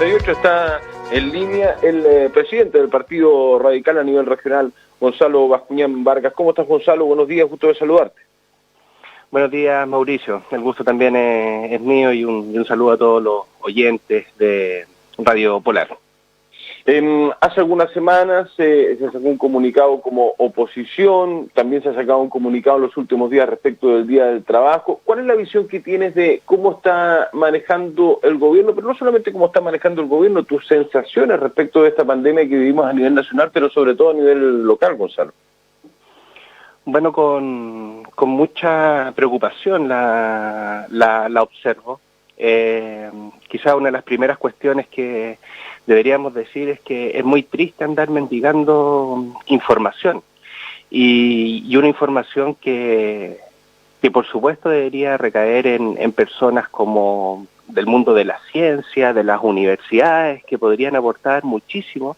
48 está en línea el presidente del Partido Radical a nivel regional, Gonzalo Bascuñán Vargas. ¿Cómo estás, Gonzalo? Buenos días, gusto de saludarte. Buenos días, Mauricio. El gusto también es mío y un saludo a todos los oyentes de Radio Polar. Hace algunas semanas se sacó un comunicado como oposición, también se ha sacado un comunicado en los últimos días respecto del Día del Trabajo. ¿Cuál es la visión que tienes de cómo está manejando el gobierno, pero no solamente cómo está manejando el gobierno, tus sensaciones respecto de esta pandemia que vivimos a nivel nacional, pero sobre todo a nivel local, Gonzalo? Bueno, con mucha preocupación la observo. Quizá una de las primeras cuestiones que deberíamos decir es que es muy triste andar mendigando información y una información que por supuesto debería recaer en personas como del mundo de la ciencia, de las universidades, que podrían aportar muchísimo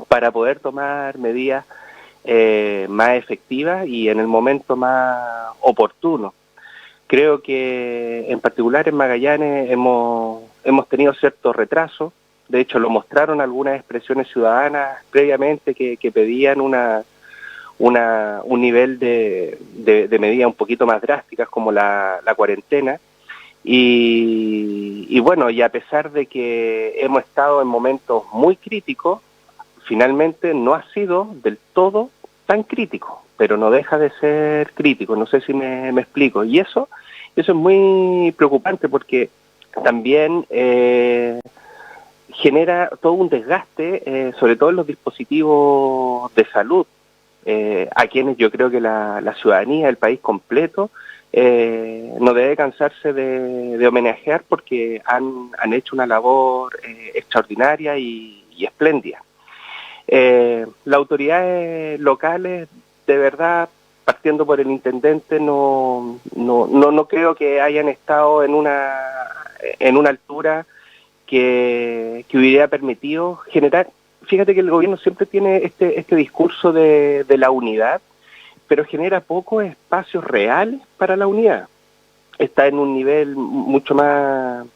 para poder tomar medidas más efectivas y en el momento más oportuno. Creo que en particular en Magallanes hemos tenido cierto retraso. De hecho, lo mostraron algunas expresiones ciudadanas previamente que pedían un nivel de medidas un poquito más drásticas como la cuarentena. Y bueno, y a pesar de que hemos estado en momentos muy críticos, finalmente no ha sido del todo tan crítico, pero no deja de ser crítico. No sé si me explico. Y eso es muy preocupante porque también genera todo un desgaste, sobre todo en los dispositivos de salud, a quienes yo creo que la ciudadanía, el país completo, no debe cansarse de homenajear porque han hecho una labor extraordinaria y espléndida. Las autoridades locales, de verdad, partiendo por el intendente, no creo que hayan estado en una altura que hubiera permitido generar. Fíjate que el gobierno siempre tiene este discurso de la unidad, pero genera pocos espacios reales para la unidad. Está en un nivel mucho más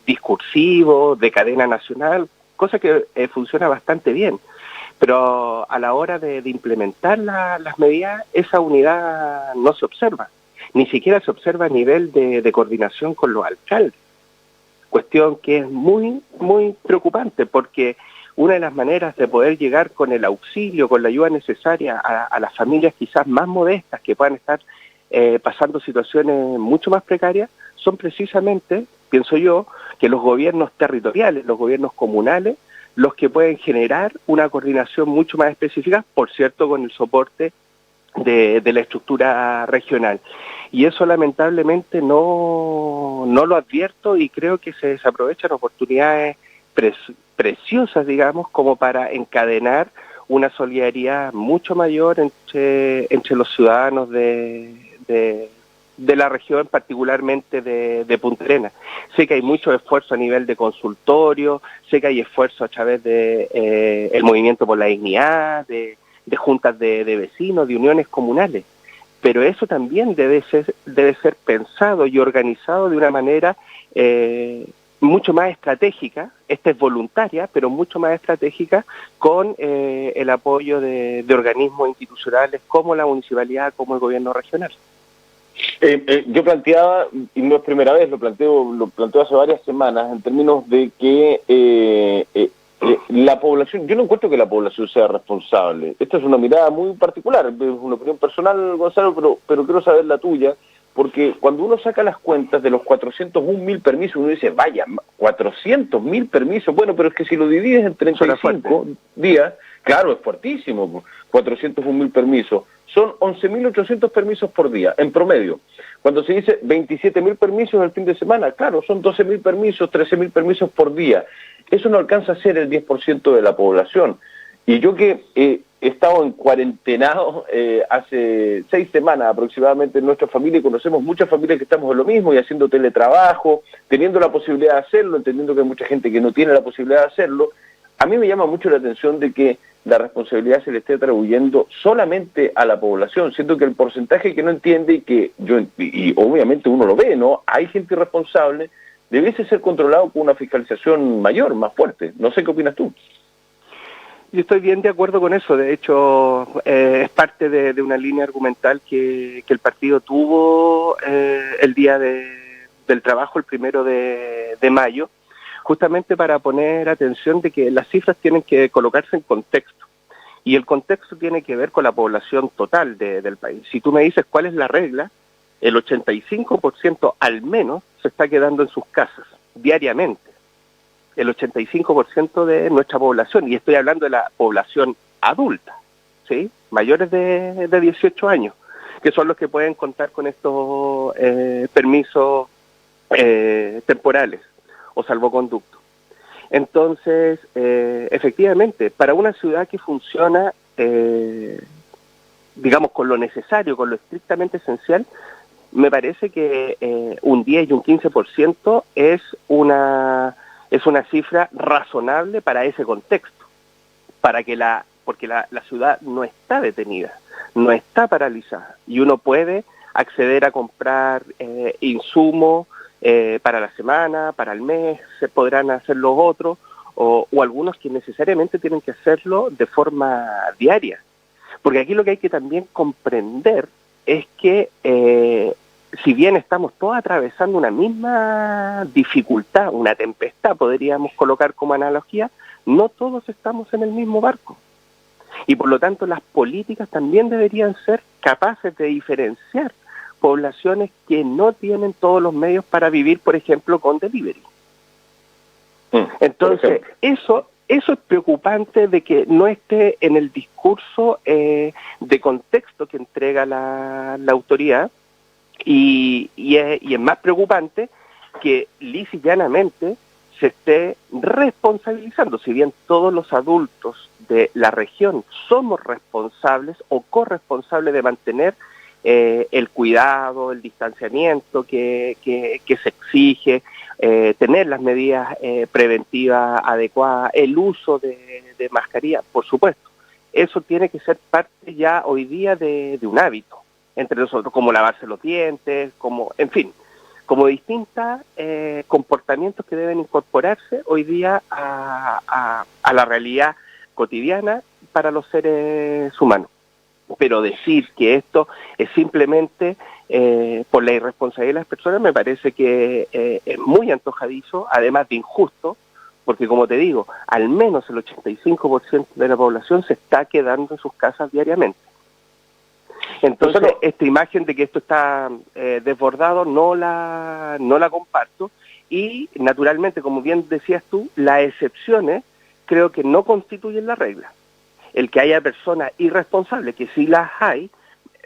discursivo, de cadena nacional, cosa que funciona bastante bien. Pero a la hora de implementar las medidas, esa unidad no se observa. Ni siquiera se observa a nivel de coordinación con los alcaldes. Cuestión que es muy, muy preocupante, porque una de las maneras de poder llegar con el auxilio, con la ayuda necesaria a las familias quizás más modestas que puedan estar pasando situaciones mucho más precarias, son precisamente, pienso yo, que los gobiernos territoriales, los gobiernos comunales, los que pueden generar una coordinación mucho más específica, por cierto, con el soporte de la estructura regional. Y eso lamentablemente no lo advierto y creo que se desaprovechan oportunidades preciosas, digamos, como para encadenar una solidaridad mucho mayor entre los ciudadanos de la región, particularmente de Punta Arenas. Sé que hay mucho esfuerzo a nivel de consultorio, sé que hay esfuerzo a través de el Movimiento por la Dignidad, de juntas de vecinos, de uniones comunales, pero eso también debe ser pensado y organizado de una manera mucho más estratégica. Esta es voluntaria, pero mucho más estratégica, con el apoyo de organismos institucionales como la municipalidad, como el gobierno regional. Yo planteaba, y no es primera vez, lo planteo hace varias semanas, en términos de que la población, yo no encuentro que la población sea responsable. Esta es una mirada muy particular, es una opinión personal, Gonzalo, pero quiero saber la tuya, porque cuando uno saca las cuentas de los 401.000 permisos, uno dice, vaya, 400.000 permisos, bueno, pero es que si lo divides en 35 días, claro, es fuertísimo, 401.000 permisos, son 11.800 permisos por día, en promedio. Cuando se dice 27.000 permisos el fin de semana, claro, son 12.000 permisos, 13.000 permisos por día. Eso no alcanza a ser el 10% de la población. Y yo que he estado en cuarentenado hace 6 semanas aproximadamente en nuestra familia, y conocemos muchas familias que estamos en lo mismo y haciendo teletrabajo, teniendo la posibilidad de hacerlo, entendiendo que hay mucha gente que no tiene la posibilidad de hacerlo, a mí me llama mucho la atención de que la responsabilidad se le esté atribuyendo solamente a la población, siendo que el porcentaje que no entiende y obviamente uno lo ve, ¿no? Hay gente irresponsable, debiese ser controlado con una fiscalización mayor, más fuerte. No sé qué opinas tú. Yo estoy bien de acuerdo con eso. De hecho, es parte de una línea argumental que el partido tuvo el día del trabajo, el 1 de mayo, justamente para poner atención de que las cifras tienen que colocarse en contexto. Y el contexto tiene que ver con la población total del país. Si tú me dices cuál es la regla, el 85% al menos se está quedando en sus casas diariamente. El 85% de nuestra población, y estoy hablando de la población adulta, ¿sí? Mayores de 18 años, que son los que pueden contar con estos permisos temporales o salvoconducto. Entonces, efectivamente, para una ciudad que funciona, digamos, con lo necesario, con lo estrictamente esencial, me parece que un 10 y un 15% es una cifra razonable para ese contexto, porque la ciudad no está detenida, no está paralizada, y uno puede acceder a comprar insumos para la semana, para el mes, se podrán hacer los otros, o algunos que necesariamente tienen que hacerlo de forma diaria. Porque aquí lo que hay que también comprender es que si bien estamos todos atravesando una misma dificultad, una tempestad, podríamos colocar como analogía, no todos estamos en el mismo barco. Y por lo tanto las políticas también deberían ser capaces de diferenciar poblaciones que no tienen todos los medios para vivir, por ejemplo, con delivery. Entonces, eso es preocupante, de que no esté en el discurso de contexto que entrega la autoridad, y es más preocupante que lisa y llanamente se esté responsabilizando. Si bien todos los adultos de la región somos responsables o corresponsables de mantener el cuidado, el distanciamiento que se exige, tener las medidas preventivas adecuadas, el uso de mascarilla, por supuesto. Eso tiene que ser parte ya hoy día de un hábito entre nosotros, como lavarse los dientes, como, en fin, como distintos comportamientos que deben incorporarse hoy día a la realidad cotidiana para los seres humanos. Pero decir que esto es simplemente por la irresponsabilidad de las personas me parece que es muy antojadizo, además de injusto, porque como te digo, al menos el 85% de la población se está quedando en sus casas diariamente. Entonces, esta imagen de que esto está desbordado no la comparto, y naturalmente, como bien decías tú, las excepciones creo que no constituyen la regla. El que haya personas irresponsables, que sí las hay,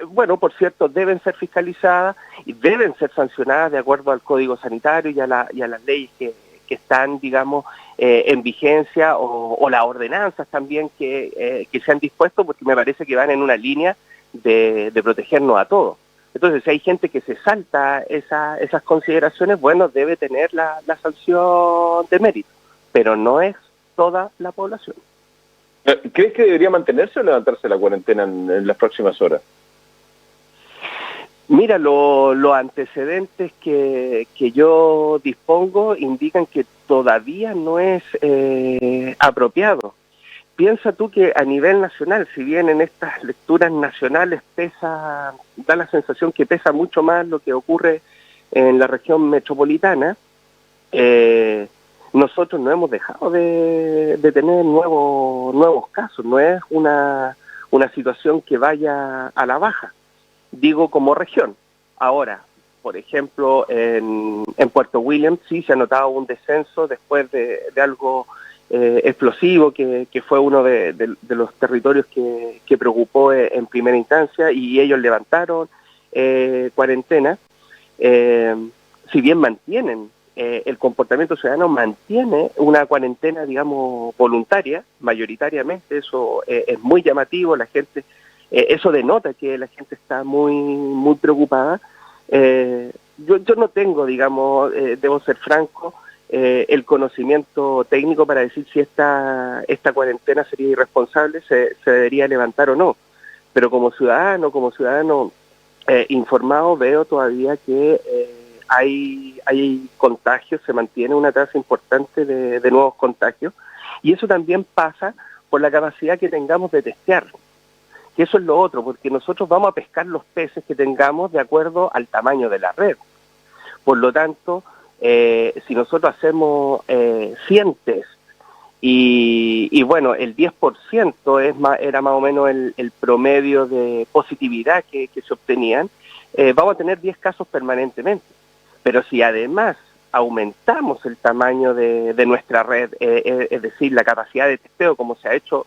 bueno, por cierto, deben ser fiscalizadas y deben ser sancionadas de acuerdo al Código Sanitario y a las leyes que están, digamos, en vigencia, o las ordenanzas también que se han dispuesto, porque me parece que van en una línea de protegernos a todos. Entonces, si hay gente que se salta esas consideraciones, bueno, debe tener la sanción de mérito, pero no es toda la población. ¿Crees que debería mantenerse o levantarse la cuarentena en las próximas horas? Mira, los antecedentes que yo dispongo indican que todavía no es apropiado. Piensa tú que a nivel nacional, si bien en estas lecturas nacionales da la sensación que pesa mucho más lo que ocurre en la región metropolitana, nosotros no hemos dejado de tener nuevos casos. No es una situación que vaya a la baja, digo como región. Ahora, por ejemplo, en Puerto William sí se ha notado un descenso después de algo explosivo que fue uno de los territorios que preocupó en primera instancia, y ellos levantaron cuarentena. Si bien mantienen el comportamiento ciudadano, mantiene una cuarentena, digamos, voluntaria, mayoritariamente. Eso es muy llamativo. La gente, eso denota que la gente está muy preocupada. Yo no tengo, digamos, debo ser franco, el conocimiento técnico para decir si esta cuarentena sería irresponsable, se debería levantar o no. Pero como ciudadano informado, veo todavía que hay contagios, se mantiene una tasa importante de nuevos contagios, y eso también pasa por la capacidad que tengamos de testear, que eso es lo otro, porque nosotros vamos a pescar los peces que tengamos de acuerdo al tamaño de la red. Por lo tanto, si nosotros hacemos 100 test, y bueno, el 10% era más o menos el promedio de positividad que se obtenían, vamos a tener 10 casos permanentemente. Pero si además aumentamos el tamaño de nuestra red, es decir, la capacidad de testeo como se ha hecho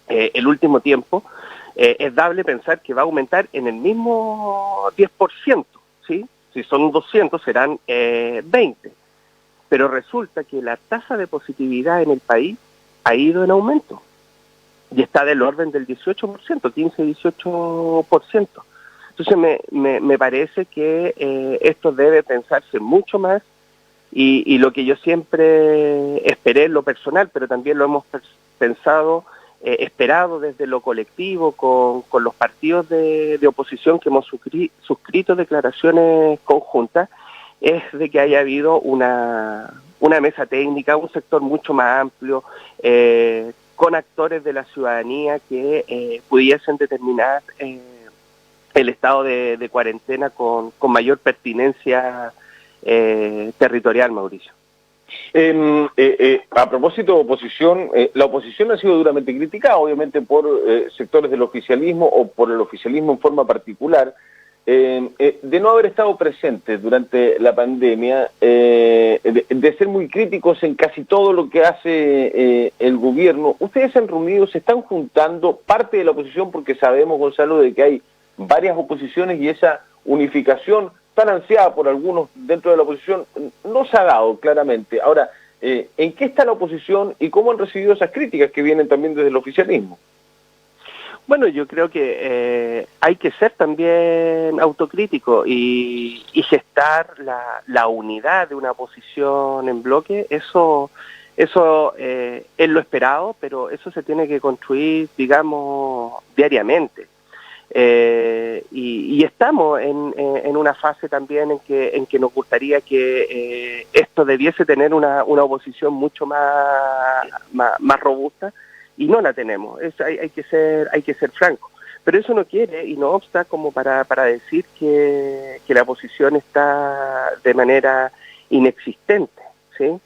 el último tiempo, es dable pensar que va a aumentar en el mismo 10%, ¿sí? Si son 200 serán 20. Pero resulta que la tasa de positividad en el país ha ido en aumento y está del orden del 18%, 15-18%. Entonces me parece que esto debe pensarse mucho más y lo que yo siempre esperé en lo personal, pero también lo hemos pensado, esperado desde lo colectivo con los partidos de oposición que hemos suscrito declaraciones conjuntas, es de que haya habido una mesa técnica, un sector mucho más amplio, con actores de la ciudadanía que pudiesen determinar el estado de cuarentena con mayor pertinencia territorial, Mauricio. A propósito de oposición, la oposición ha sido duramente criticada, obviamente por sectores del oficialismo o por el oficialismo en forma particular, de no haber estado presentes durante la pandemia, de ser muy críticos en casi todo lo que hace el gobierno. Ustedes se han reunido, se están juntando parte de la oposición, porque sabemos, Gonzalo, de que hay varias oposiciones y esa unificación tan ansiada por algunos dentro de la oposición no se ha dado claramente. Ahora, ¿en qué está la oposición y cómo han recibido esas críticas que vienen también desde el oficialismo? Bueno, yo creo que hay que ser también autocrítico y gestar la unidad de una oposición en bloque. Eso es lo esperado, pero eso se tiene que construir, digamos, diariamente. Y estamos en una fase también en que nos gustaría que esto debiese tener una oposición mucho más robusta, y no la tenemos. Hay que ser franco, pero eso no quiere y no obsta como para decir que la oposición está de manera inexistente, ¿sí?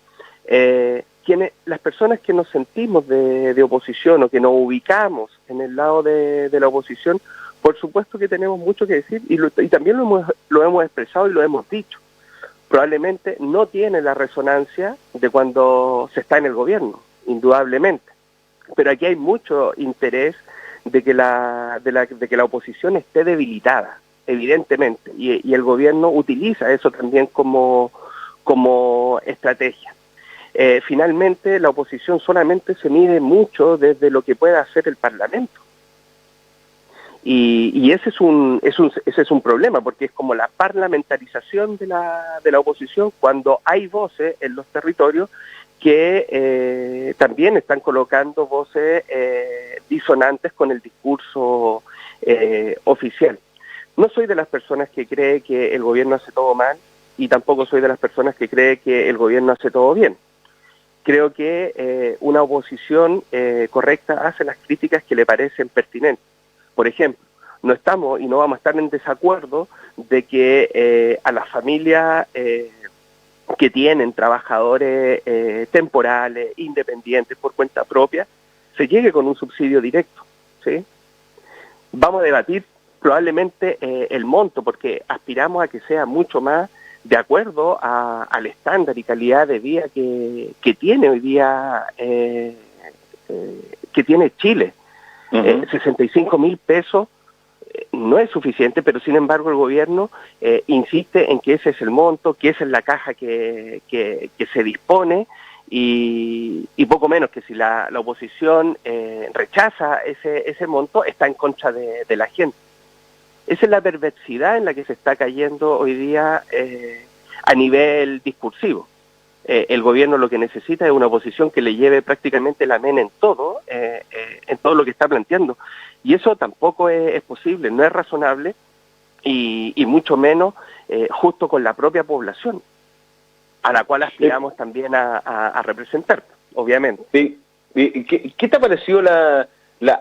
Las personas que nos sentimos de oposición o que nos ubicamos en el lado de la oposición, por supuesto que tenemos mucho que decir y también lo hemos expresado y lo hemos dicho. Probablemente no tiene la resonancia de cuando se está en el gobierno, indudablemente. Pero aquí hay mucho interés de que la oposición esté debilitada, evidentemente, y el gobierno utiliza eso también como estrategia. Finalmente, la oposición solamente se mide mucho desde lo que pueda hacer el Parlamento. Y ese es un problema, porque es como la parlamentarización de la oposición cuando hay voces en los territorios que también están colocando voces disonantes con el discurso oficial. No soy de las personas que cree que el gobierno hace todo mal y tampoco soy de las personas que cree que el gobierno hace todo bien. Creo que una oposición correcta hace las críticas que le parecen pertinentes. Por ejemplo, no estamos y no vamos a estar en desacuerdo de que a las familias que tienen trabajadores temporales, independientes, por cuenta propia, se llegue con un subsidio directo, ¿sí? Vamos a debatir probablemente el monto, porque aspiramos a que sea mucho más de acuerdo al estándar y calidad de vida que tiene hoy día, que tiene Chile. 65.000 pesos no es suficiente, pero sin embargo el gobierno insiste en que ese es el monto, que esa es la caja que se dispone, y poco menos que si la oposición rechaza ese monto, está en contra de la gente. Esa es la perversidad en la que se está cayendo hoy día a nivel discursivo. El gobierno lo que necesita es una oposición que le lleve prácticamente la mena en todo lo que está planteando. Y eso tampoco es posible, no es razonable, y mucho menos justo con la propia población, a la cual aspiramos también a representar, obviamente. Sí. ¿Qué te ha parecido la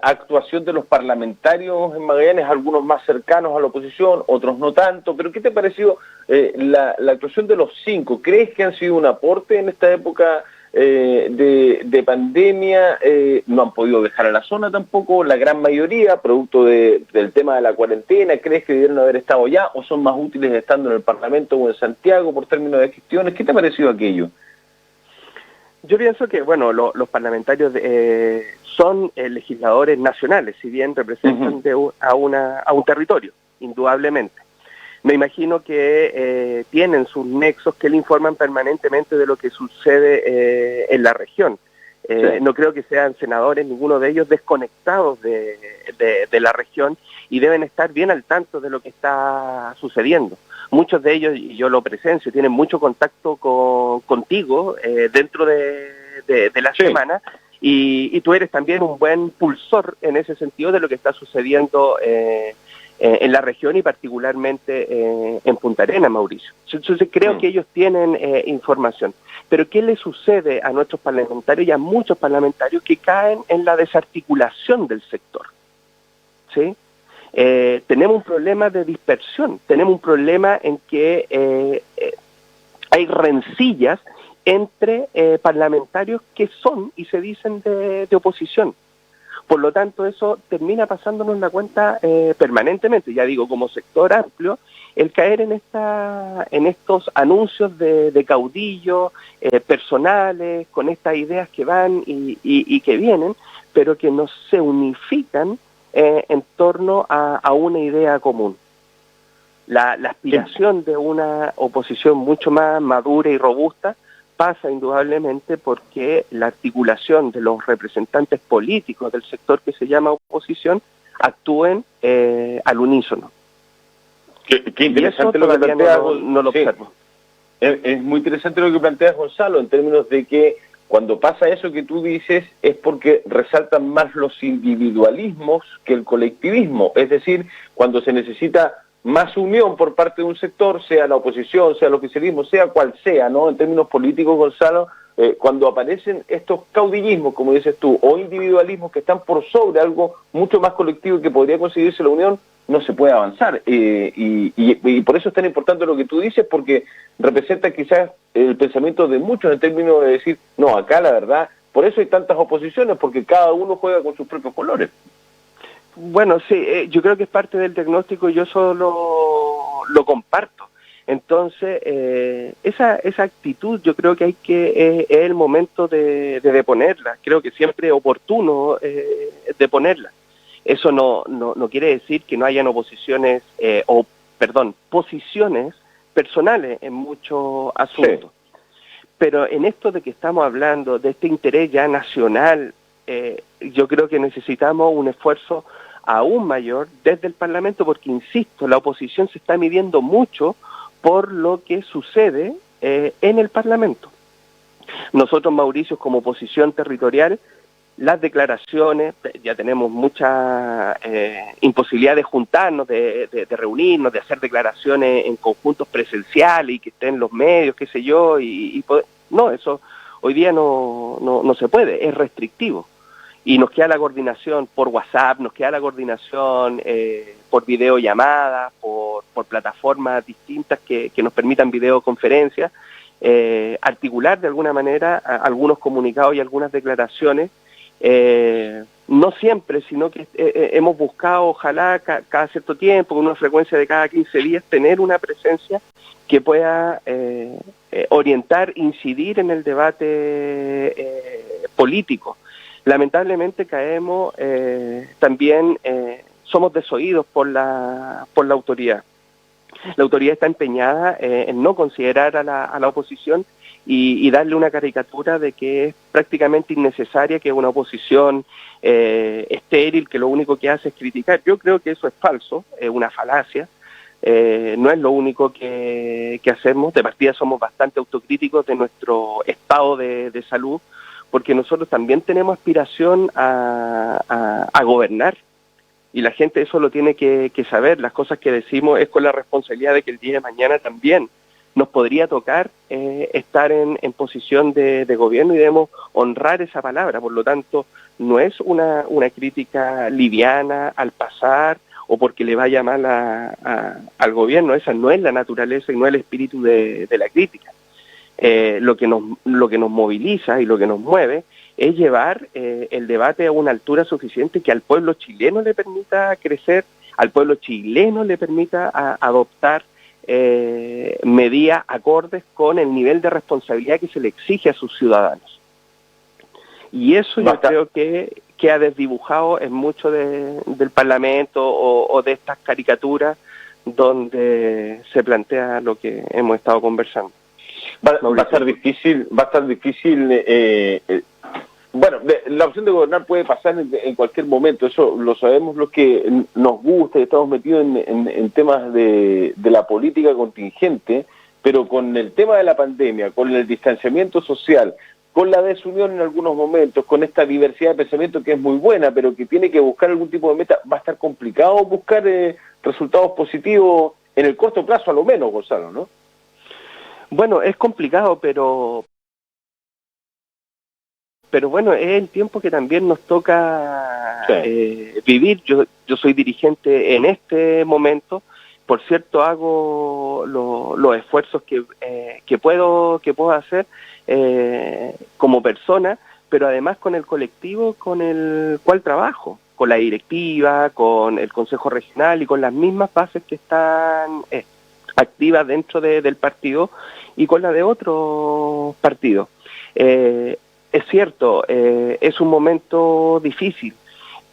actuación de los parlamentarios en Magallanes, algunos más cercanos a la oposición, otros no tanto, pero qué te ha parecido la actuación de los 5? ¿Crees que han sido un aporte en esta época de pandemia? No han podido dejar a la zona tampoco, la gran mayoría, producto del tema de la cuarentena. ¿Crees que debieron haber estado ya o son más útiles estando en el Parlamento o en Santiago por términos de gestiones? ¿Qué te ha parecido aquello? Yo pienso que, bueno, los parlamentarios son legisladores nacionales, si bien representan a un territorio, indudablemente. Me imagino que tienen sus nexos que le informan permanentemente de lo que sucede en la región. Sí. No creo que sean senadores, ninguno de ellos, desconectados de la región, y deben estar bien al tanto de lo que está sucediendo. Muchos de ellos, y yo lo presencio, tienen mucho contacto contigo dentro de la semana, y tú eres también un buen pulsor en ese sentido de lo que está sucediendo en la región y particularmente en Punta Arenas, Mauricio. Entonces creo que ellos tienen información. Pero ¿qué le sucede a nuestros parlamentarios y a muchos parlamentarios que caen en la desarticulación del sector? ¿Sí? Tenemos un problema de dispersión, tenemos un problema en que hay rencillas entre parlamentarios que son y se dicen de oposición. Por lo tanto, eso termina pasándonos la cuenta permanentemente, ya digo, como sector amplio, el caer en estos anuncios de caudillos personales, con estas ideas que van y que vienen, pero que no se unifican en torno a una idea común. La aspiración de una oposición mucho más madura y robusta pasa indudablemente porque la articulación de los representantes políticos del sector que se llama oposición actúen al unísono. Qué interesante lo que planteas, no lo observo. Es muy interesante lo que planteas, Gonzalo, en términos de que cuando pasa eso que tú dices es porque resaltan más los individualismos que el colectivismo. Es decir, cuando se necesita más unión por parte de un sector, sea la oposición, sea el oficialismo, sea cual sea, ¿no? En términos políticos, Gonzalo, cuando aparecen estos caudillismos, como dices tú, o individualismos que están por sobre algo mucho más colectivo que podría conseguirse la unión, no se puede avanzar. Y por eso es tan importante lo que tú dices, porque representa quizás el pensamiento de muchos en términos de decir, no, acá la verdad, por eso hay tantas oposiciones, porque cada uno juega con sus propios colores. Bueno, sí, yo creo que es parte del diagnóstico y yo solo lo comparto. Entonces, esa actitud yo creo que es el momento de ponerla. Creo que siempre es oportuno de ponerla. Eso no quiere decir que no hayan posiciones personales en muchos asuntos. Sí. Pero en esto de que estamos hablando, de este interés ya nacional, yo creo que necesitamos un esfuerzo aún mayor desde el Parlamento, porque, insisto, la oposición se está midiendo mucho por lo que sucede en el Parlamento. Nosotros, Mauricio, como oposición territorial, las declaraciones, ya tenemos mucha imposibilidad de juntarnos, de reunirnos, de hacer declaraciones en conjuntos presenciales y que estén los medios, qué sé yo, y poder, no, eso hoy día no se puede, es restrictivo. Y nos queda la coordinación por WhatsApp, nos queda la coordinación por videollamadas, por plataformas distintas que nos permitan videoconferencias, articular de alguna manera algunos comunicados y algunas declaraciones. No siempre, sino que hemos buscado, ojalá, cada cierto tiempo, con una frecuencia de cada 15 días, tener una presencia que pueda orientar, incidir en el debate político. Lamentablemente caemos también, somos desoídos por la autoridad. La autoridad está empeñada en no considerar a la oposición y darle una caricatura de que es prácticamente innecesaria, que es una oposición estéril, que lo único que hace es criticar. Yo creo que eso es falso, es una falacia. No es lo único que hacemos. De partida somos bastante autocríticos de nuestro estado de salud, porque nosotros también tenemos aspiración a gobernar, y la gente eso lo tiene que saber. Las cosas que decimos es con la responsabilidad de que el día de mañana también nos podría tocar estar en posición de gobierno y debemos honrar esa palabra. Por lo tanto, no es una crítica liviana al pasar o porque le vaya mal al gobierno. Esa no es la naturaleza y no es el espíritu de la crítica. Lo que nos moviliza y lo que nos mueve es llevar el debate a una altura suficiente que al pueblo chileno le permita crecer, al pueblo chileno le permita adoptar medidas acordes con el nivel de responsabilidad que se le exige a sus ciudadanos. Y eso yo creo que ha desdibujado en mucho del Parlamento o de estas caricaturas donde se plantea lo que hemos estado conversando. Va a estar difícil, bueno, la opción de gobernar puede pasar en cualquier momento, eso lo sabemos los que nos gusta y estamos metidos en temas de la política contingente, pero con el tema de la pandemia, con el distanciamiento social, con la desunión en algunos momentos, con esta diversidad de pensamiento que es muy buena, pero que tiene que buscar algún tipo de meta, va a estar complicado buscar resultados positivos en el corto plazo, a lo menos, Gonzalo, ¿no? Bueno, es complicado, pero bueno, es el tiempo que también nos toca vivir. Yo soy dirigente en este momento, por cierto hago los esfuerzos que puedo hacer como persona, pero además con el colectivo con el cual trabajo, con la directiva, con el Consejo Regional y con las mismas bases que están activas dentro del partido y con la de otros partidos. Es cierto, es un momento difícil,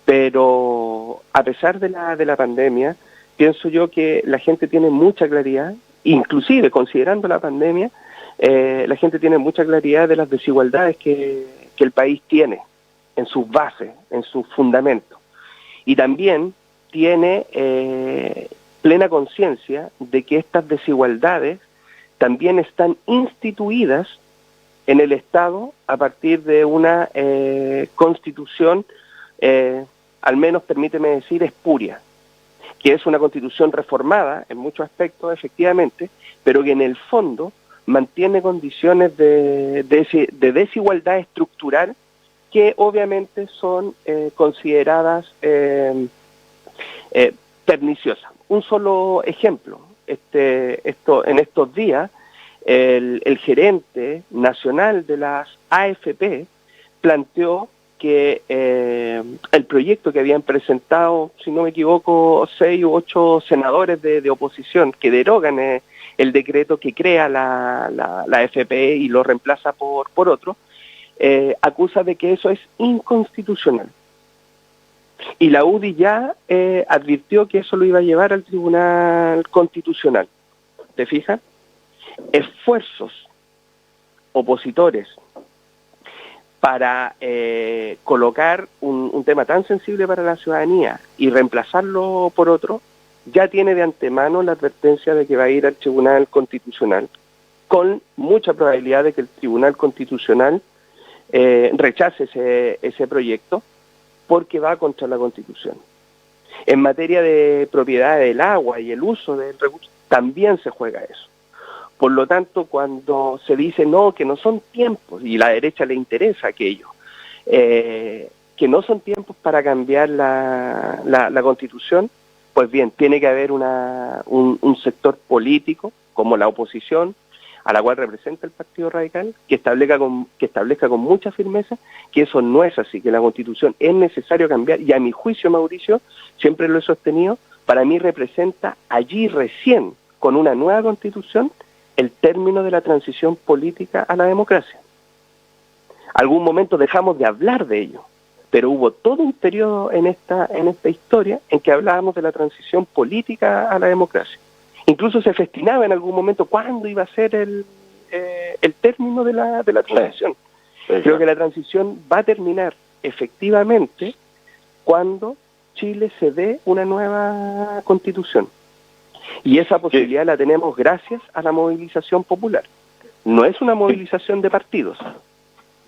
pero a pesar de la pandemia, pienso yo que la gente tiene mucha claridad, inclusive considerando la pandemia, la gente tiene mucha claridad de las desigualdades que el país tiene en sus bases, en sus fundamentos. Y también tiene plena conciencia de que estas desigualdades también están instituidas en el Estado a partir de una constitución, al menos permíteme decir, espuria, que es una constitución reformada en muchos aspectos, efectivamente, pero que en el fondo mantiene condiciones de desigualdad estructural que obviamente son consideradas perniciosas. Un solo ejemplo, en estos días, el gerente nacional de las AFP planteó que el proyecto que habían presentado, si no me equivoco, 6 u 8 senadores de oposición que derogan el decreto que crea la AFP y lo reemplaza por otro, acusa de que eso es inconstitucional. Y la UDI ya advirtió que eso lo iba a llevar al Tribunal Constitucional. ¿Te fijas? Esfuerzos opositores para colocar un tema tan sensible para la ciudadanía y reemplazarlo por otro, ya tiene de antemano la advertencia de que va a ir al Tribunal Constitucional, con mucha probabilidad de que el Tribunal Constitucional rechace ese proyecto porque va contra la Constitución. En materia de propiedad del agua y el uso del recurso, también se juega eso. Por lo tanto, cuando se dice no, que no son tiempos, y a la derecha le interesa aquello, que no son tiempos para cambiar la Constitución, pues bien, tiene que haber un sector político, como la oposición, a la cual representa el Partido Radical, que establezca con mucha firmeza que eso no es así, que la Constitución es necesario cambiar, y a mi juicio, Mauricio, siempre lo he sostenido, para mí representa allí recién, con una nueva Constitución, el término de la transición política a la democracia. Algún momento dejamos de hablar de ello, pero hubo todo un periodo en esta historia en que hablábamos de la transición política a la democracia. Incluso se festinaba en algún momento cuándo iba a ser el término de la transición. Creo que la transición va a terminar efectivamente cuando Chile se dé una nueva constitución. Y esa posibilidad la tenemos gracias a la movilización popular. No es una movilización de partidos,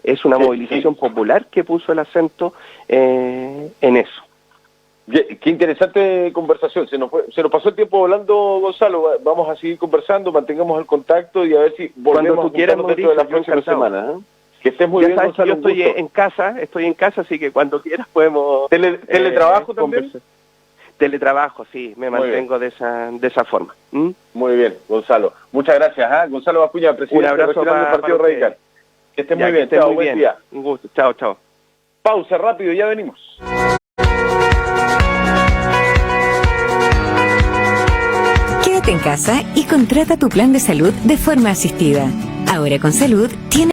es una movilización popular que puso el acento en eso. Qué interesante conversación. Se nos pasó el tiempo volando, Gonzalo. Vamos a seguir conversando, mantengamos el contacto y a ver si volvemos Cuando tú quieras, dentro de las próximas semanas. Que estés muy bien, Gonzalo. Yo estoy en casa, así que cuando quieras podemos... ¿Teletrabajo también? Conversar. Teletrabajo, sí, me mantengo de esa forma. Muy bien, Gonzalo. Muchas gracias. Gonzalo Bascuña, presidente del Partido Radical. Que estés muy bien. Chao, buen día. Un gusto. Chao, chao. Pausa rápido, ya venimos. Quédate en casa y contrata tu plan de salud de forma asistida. Ahora con salud, tienes